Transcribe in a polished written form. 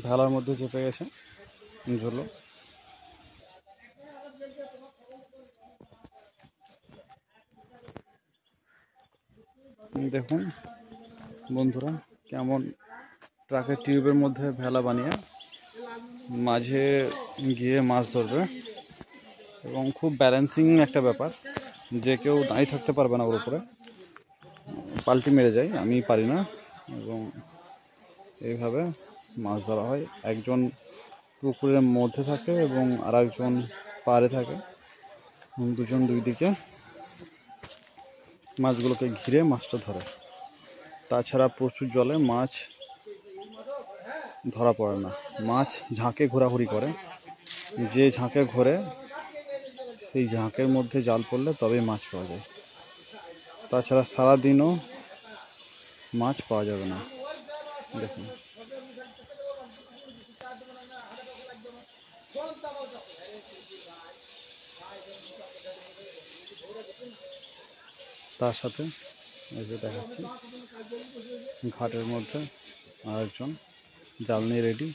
ভেলার মধ্যে চেপে গেছে ঝোলো। দেখুন বন্ধুরা কেমন ট্রাকের টিউবের মধ্যে ভেলা বানিয়ে মাঝে গিয়ে মাছ ধরবে, এবং খুব ব্যালেন্সিং একটা ব্যাপার, যে কেউ দাঁড়িয়ে থাকতে পারবে না ওর উপরে, পাল্টি মেরে যায়, আমি পারি না। এবং এইভাবে মাছ ধরা হয়, একজন পুকুরের মধ্যে থাকে এবং আর একজন পাড়ে থাকে, দুজন দুই দিকে মাছগুলোকে ঘিরে মাছটা ধরে। তাছাড়া প্রচুর জলে মাছ ধরা পড়ে না, মাছ ঝাঁকে ঘোরাঘুরি করে, যে ঝাঁকে ঘোরে সেই ঝাঁকের মধ্যে জাল পড়লে তবেই মাছ পাওয়া যায়, তাছাড়া সারাদিনও মাছ পাওয়া যাবে না। দেখুন তার সাথে এই যে দেখাচ্ছি ঘাটের মধ্যে আরেকজন জাল নিয়ে রেডি।